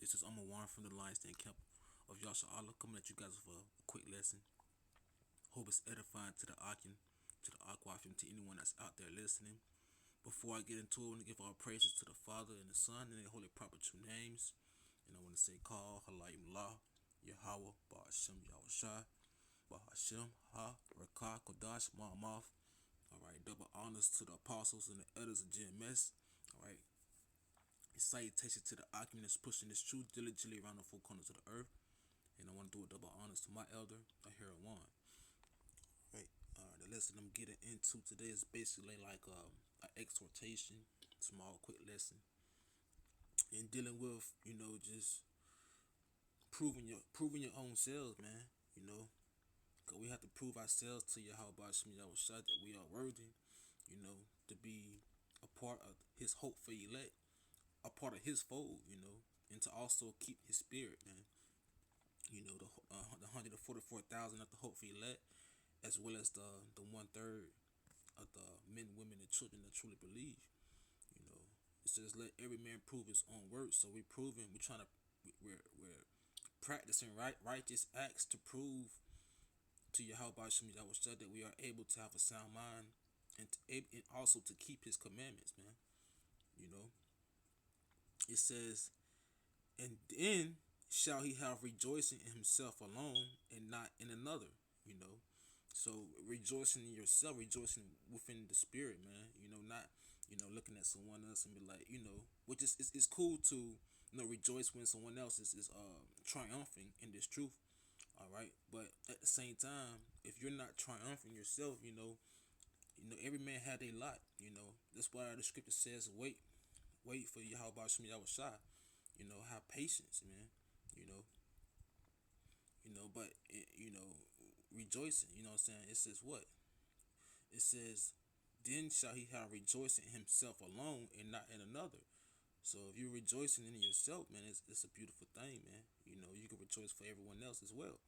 This is Warren from the Lions Den Camp of Yasha Allah coming at you guys with a quick lesson. Hope it's edifying to the Akin, to the Akwafim, to anyone that's out there listening. Before I get into it, I want to give all praises to the Father and the Son and their holy proper true names. And I want to say, Call, Halayim La, Yahweh, Ba'ashem, Yahushai, Ba'ashem, Ha, Rakah, Kodash, Ma'amaf. Alright, double honors to the apostles and the elders of GMS. Alright. Salutations to the Akim that's pushing this truth diligently around the four corners of the earth. And I want to do a double honors to my elder, Ahira One. Right. The lesson I'm getting into today is basically like an exhortation, small, quick lesson. In dealing with, just proving your own selves, man. Because we have to prove ourselves to Yahweh Shmi Yahushua that we are worthy, to be a part of his hope for elect, a part of his fold, and to also keep his spirit, man. The 144,000 of the hope for elect, as well as the 1/3 of the men, women, and children that truly believe. It says, "Let every man prove his own work." So we're we're practicing righteous acts to prove to Yahweh Shemi Yahushua that we are able to have a sound mind and also to keep his commandments, man. It says, "And then shall he have rejoicing in himself alone and not in another." So rejoicing in yourself, rejoicing within the spirit, man. Not looking at someone else and be like, which is it's cool to rejoice when someone else is triumphing in this truth. All right, but at the same time, if you're not triumphing yourself, every man had a lot. That's why the scripture says, wait for Yahweh Shemi Yahushua. Have patience, man. But rejoicing. You know what I'm saying? It says what? It says, "Then shall he have rejoicing in himself alone and not in another." So if you're rejoicing in yourself, man, it's a beautiful thing, man. You can rejoice for everyone else as well.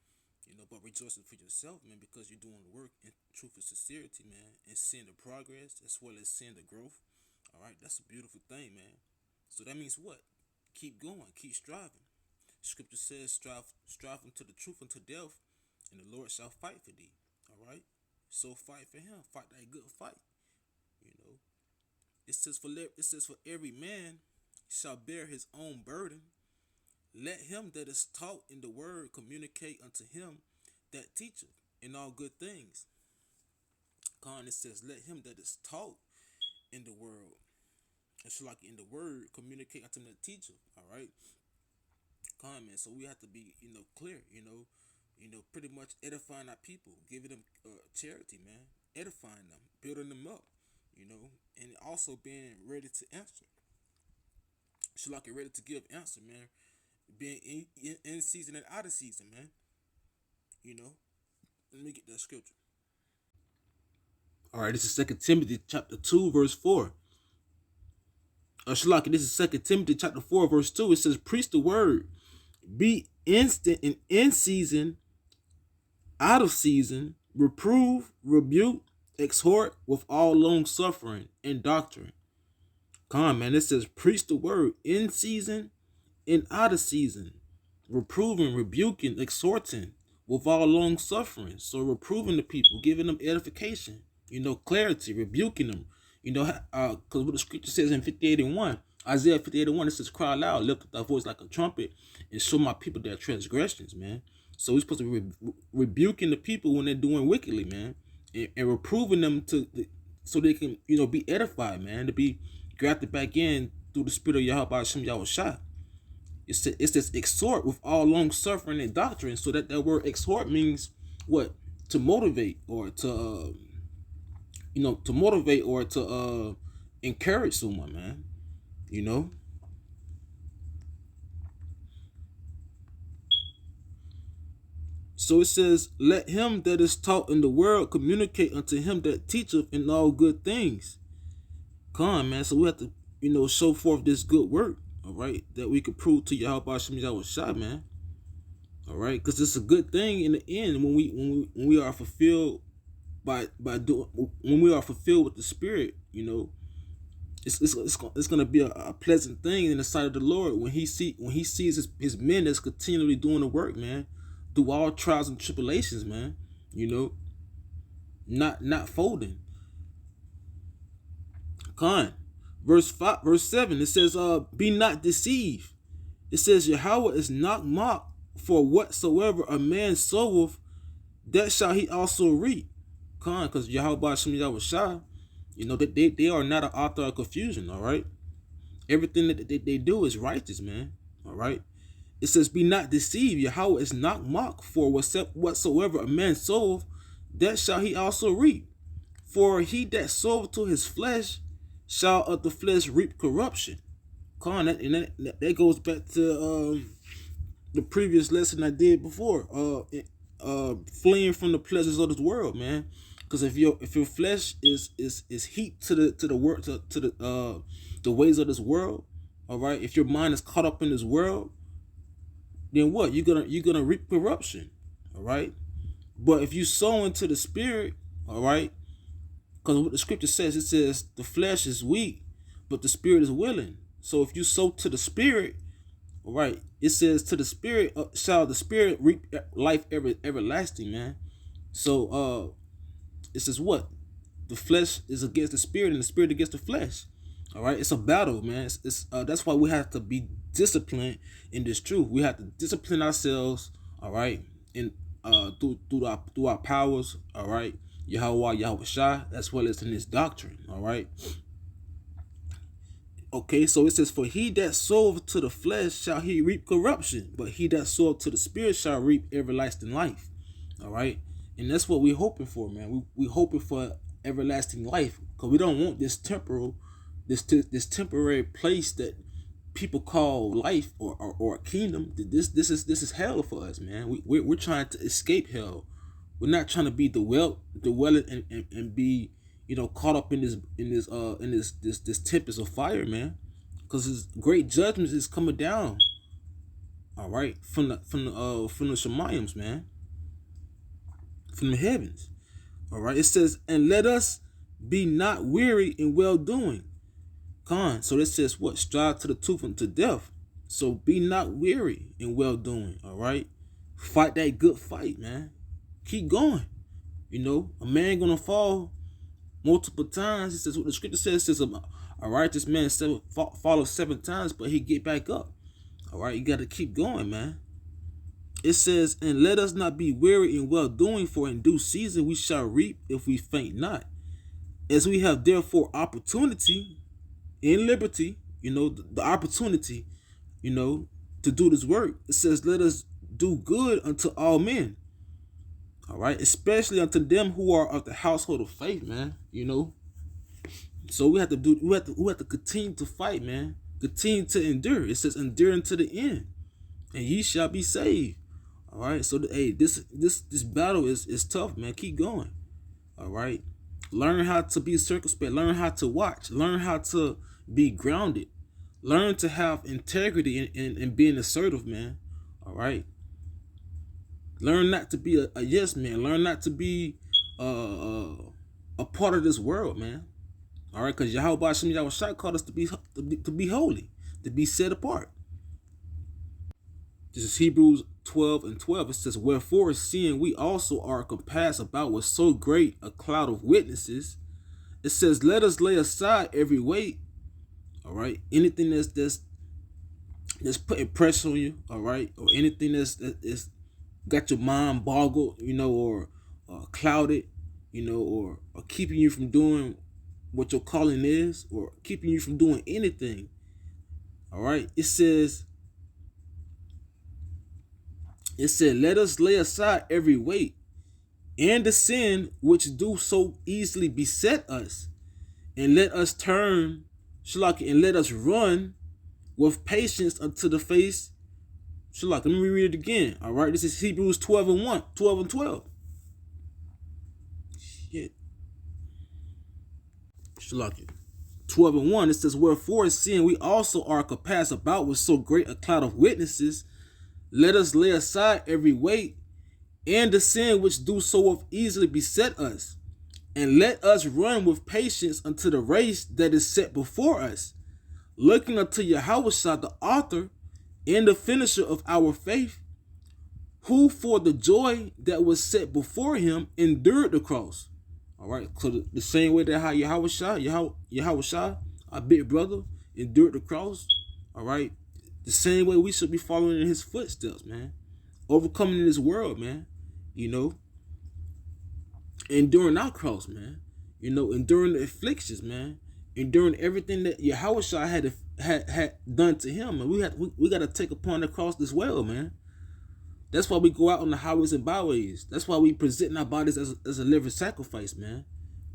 But rejoicing for yourself, man, because you're doing the work in truth and sincerity, man, and seeing the progress as well as seeing the growth. All right, that's a beautiful thing, man. So that means what? Keep going, keep striving. Scripture says, strive unto the truth unto death, and the Lord shall fight for thee. All right, so fight for him, fight that good fight. It says for every man shall bear his own burden. Let him that is taught in the word communicate unto him that teacheth in all good things. It says, let him that is taught in the world, it's like in the word, communicate unto the teacher. All right. Man. So we have to be, clear. Pretty much edifying our people, giving them charity, man, edifying them, building them up, and also being ready to answer. So like ready to give answer, man. Being in season and out of season, man. Let me get that scripture. All right, this is 2 Timothy chapter 2, verse 4. Shalaki, this is 2 Timothy chapter 4, verse 2. It says, "Preach the word, be instant and in season, out of season, reprove, rebuke, exhort with all long suffering and doctrine." Man, it says, preach the word in season and out of season, reproving, rebuking, exhorting with all long suffering. So reproving the people, giving them edification, clarity, rebuking them. Because what the scripture says in 58:1, Isaiah 58:1, it says, "Cry loud, lift up thy voice like a trumpet, and show my people their transgressions," man. So we're supposed to be rebuking the people when they're doing wickedly, man, and reproving them so they can, be edified, man, to be grafted back in through the spirit of Yahweh Shem Yahushua. It says exhort with all long suffering and doctrine. So that word exhort means what? To motivate or to encourage someone, man. So it says, let him that is taught in the world communicate unto him that teacheth in all good things. Man. So we have to, show forth this good work, all right, that we could prove to Yahweh Shem Yahushua, man. All right, because it's a good thing in the end when we are fulfilled by doing, when we are fulfilled with the Spirit, It's gonna be a pleasant thing in the sight of the Lord when he sees his men that's continually doing the work, man, through all trials and tribulations, man. You know, not folding. Con. Verse 7, it says, be not deceived. It says, Yahweh is not mocked, for whatsoever a man soweth, that shall he also reap. Con, because Yahweh Shem Yahweh Shah, you know, they are not an author of confusion, all right? Everything that they do is righteous, man, all right? It says, be not deceived. Yahweh is not mocked, for whatsoever a man soweth, that shall he also reap. For he that soweth to his flesh shall of the flesh reap corruption. Con, that goes back to the previous lesson I did before. Fleeing from the pleasures of this world, man. Because if your flesh is heat to the world to the ways of this world, all right. If your mind is caught up in this world, then what? You're gonna reap corruption, all right. But if you sow into the spirit, all right, because what the scripture says, it says the flesh is weak, but the spirit is willing. So if you sow to the spirit, all right, it says to the spirit shall the spirit reap life everlasting, man. So it says what? The flesh is against the spirit and the spirit against the flesh. All right, it's a battle, man. It's that's why we have to be disciplined in this truth. We have to discipline ourselves, all right, in through our powers, all right, Yahweh Shah, as well as in this doctrine, all right. Okay, so it says, for he that soweth to the flesh shall he reap corruption, but he that soweth to the spirit shall reap everlasting life. All right, and that's what we're hoping for, man. We hoping for everlasting life, because we don't want this temporary place that people call life or a kingdom. This is hell for us, man. We're trying to escape hell. We're not trying to be dwell and be, you know, caught up in this tempest of fire, man. Because his great judgment is coming down. All right, from the Shemaims, man, from the heavens. All right, it says, and let us be not weary in well doing. Con. So this says what? Strive to the tooth and to death. So be not weary in well doing. All right, fight that good fight, man. Keep going. You know, a man gonna fall multiple times. It says what the scripture says. It says a righteous man falls 7 times, but he get back up. All right, you got to keep going, man. It says, and let us not be weary in well doing, for in due season we shall reap if we faint not. As we have therefore opportunity in liberty, you know, the opportunity, you know, to do this work. It says, let us do good unto all men. All right, especially unto them who are of the household of faith, man. You know, so we have to continue to fight, man. Continue to endure. It says, endure unto the end, and ye shall be saved. All right, so hey, this battle is tough, man. Keep going. All right, learn how to be circumspect. Learn how to watch. Learn how to be grounded. Learn to have integrity in being assertive, man. All right. Learn not to be a yes man. Learn not to be a part of this world, man. All right, because Yahweh Shem Yahweh Shai called us to be holy, to be set apart. This is Hebrews 12:12. It says, wherefore, seeing we also are compassed about with so great a cloud of witnesses, it says, let us lay aside every weight. All right, anything that's putting pressure on you. All right, or anything that's got your mind boggled, you know, or clouded, you know, or keeping you from doing what your calling is, or keeping you from doing anything. All right, it said, let us lay aside every weight and the sin which do so easily beset us, and let us turn, and let us run with patience unto the face. Let me read it again. All right, this is Hebrews 12:1, 12 and 12. Shit. 12:1, it says, wherefore, seeing we also are compassed about with so great a cloud of witnesses, let us lay aside every weight and the sin which do so easily beset us, And let us run with patience unto the race that is set before us, looking unto Yahushua, the author and the finisher of our faith, who for the joy that was set before him endured the cross. All right, so the same way that how Yahushua, our big brother, endured the cross. All right, the same way we should be following in his footsteps, man. Overcoming this world, man. You know, enduring our cross, man. You know, enduring the afflictions, man. Enduring everything that Yahushua had done to him, and we got to take upon the cross as well, man. That's why we go out on the highways and byways. That's why we present our bodies as a living sacrifice, man.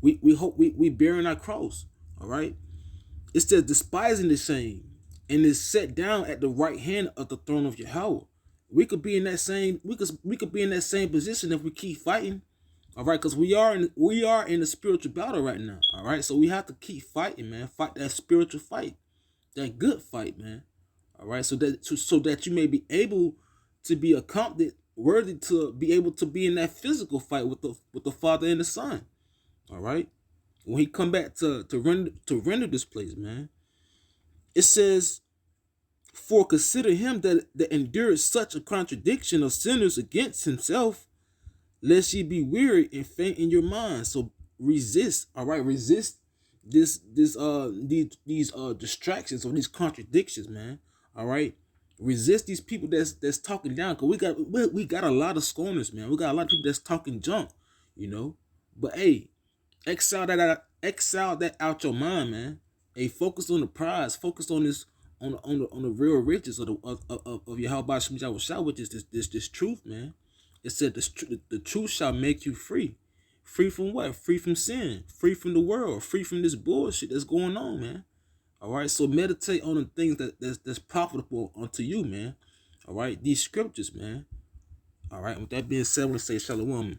We hope we bearing our cross. All right. It says despising the shame, and is set down at the right hand of the throne of Yahweh. We could be in that same we could be in that same position if we keep fighting. All right, because we are in a spiritual battle right now. All right, so we have to keep fighting, man. Fight that spiritual fight, that good fight, man. All right, so that you may be able to be accomplished, worthy to be able to be in that physical fight with the Father and the Son. All right, when he come back to render this place, man. It says, for consider him that endured such a contradiction of sinners against himself, lest ye be weary and faint in your mind. So resist, all right, resist these distractions or these contradictions, man. All right, resist these people that's talking down, because we got a lot of scorners, man. We got a lot of people that's talking junk, you know. But hey, exile that out your mind, man. Hey, focus on the prize. Focus on this, on the real riches of Yahweh Shem Yahushua, which is this truth, man. It said the truth shall make you free. Free from what? Free from sin. Free from the world. Free from this bullshit that's going on, man. All right. So meditate on the things that's profitable unto you, man. All right. These scriptures, man. All right. With that being said, I want to say shalom.